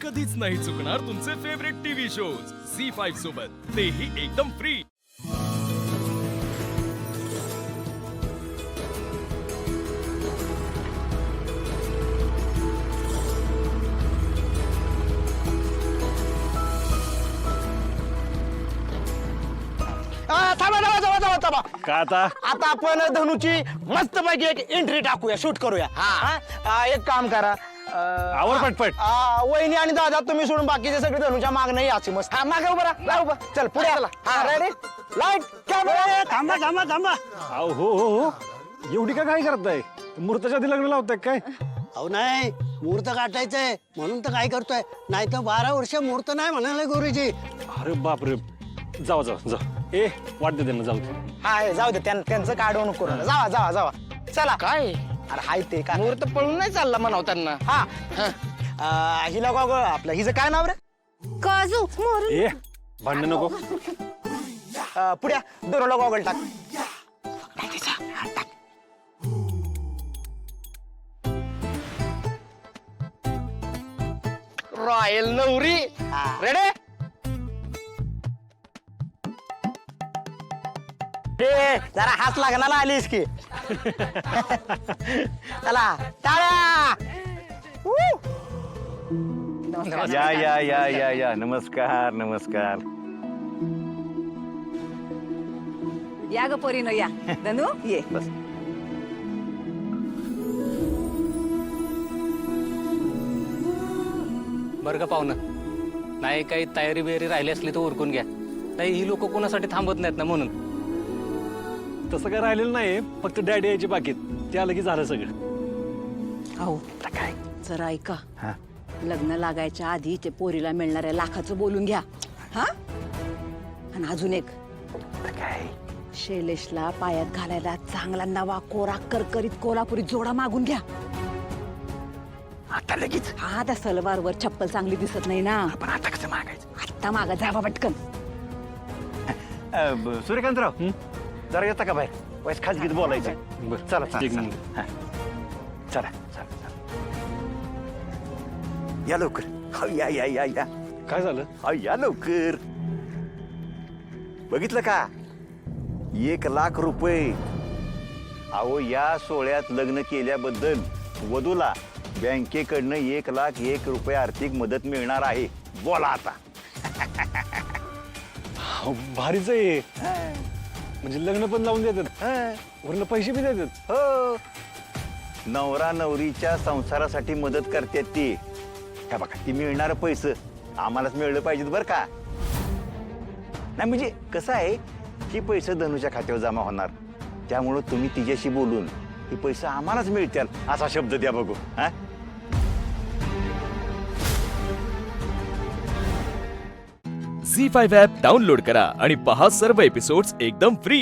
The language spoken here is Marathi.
कधीच नाही चुकणार तुमचे फेवरेट टीव्ही शोज झी5 सोबत, तेही एकदम फ्री। थांबा का आता आता आपण धनुची मस्त पैकी एक एंट्री टाकूया, शूट करूया। एक काम करा, आवर पटपट. वहिनी आणि दादा तुम्ही सोडून बाकीचे सगळे धनुच्या माग नाही याची मस्त। मागे उभा राहा, उभा चल पुढे रेडी लाईट कॅमेरा। थांबा थांबा थांबा. अहो हो एवढी का काय करताय? मुहूर्ताच्या आधी लग्न लावताय काय? अहो नाही, मुहूर्त काटायचंय म्हणून तर काय करतोय, नाही तर 12 वर्ष मुहूर्त नाही म्हणाले गुरुजी. अरे बापरे, जावा जावा जा. ए वाट दे त्यांना, जाऊ दे. हा जाऊ दे, त्यांचं काढू नको, जावा जावा जावा चला। काय अरे हाय ते काय मुहूर्त पळून नाही चालला म्हणाव त्यांना। हा हिला गॉगल आपलं, हिचं काय नाव रे? काजू मोर ए भांडण नको. पुढ्या दोनला गॉगल टाक। रॉयल नवरी रेडे। जरा हात लागणार आलीस की चला टाळ्या। या या या या या नमस्कार नमस्कार. या ग पोरीनो या धनु ये बस. बरं का पाहुणं, नाही काही तयारी बियारी राहिली असली तर उरकून घ्या. नाही ही लोक कोणासाठी थांबत नाहीत ना म्हणून. तसं काय राहिलेलं नाही, फक्त डॅडी यायची बाकीत, ते आलं की झालं सगळं. अहो काय जरा ऐका, लग्न लागायच्या आधी ते पोरीला मिळणाऱ्या लाखाचं बोलून घ्या हा. आणि अजून एक, शैलेशला पायात घालायला चांगला नवा कोरा करकरीत कोल्हापुरी जोडा मागून घ्या आता लगेच? हा, त्या सलवारवर चप्पल चांगली दिसत नाही ना. पण आता कसं मागायचं? आत्ता मागा जावा पटकन. सूर्यकांतराव जरा येता का बाहेर? वैस खाजगीत बोलायचं. बरं चला एक चला मिनिट. हा. चला चला चला. या लवकर. हो, या या या या. काय झालं? हो, या लवकर. बघितलं का? 1,00,000 रुपये. अहो या सोहळ्यात लग्न केल्याबद्दल वधूला बँकेकडनं 1,00,001 रुपये आर्थिक मदत मिळणार आहे. बोला आता. अहो, भारीच आहे. म्हणजे लग्न पण लावून देतात, वरनं पैसे बी देतात. हो, नवरा नवरीच्या संसारासाठी मदत करतात ती. का बघा, ती मिळणार पैसे आम्हालाच मिळलं पाहिजेत बरं का. नाही म्हणजे कसं आहे, ही पैसे धनुच्या खात्यावर जमा होणार, त्यामुळं तुम्ही तिच्याशी बोलून हे पैसे आम्हालाच मिळतील असा शब्द द्या बघू. हा, झी5 ॲप डाउनलोड करा आणि पहा सर्व एपिसोड्स एकदम फ्री।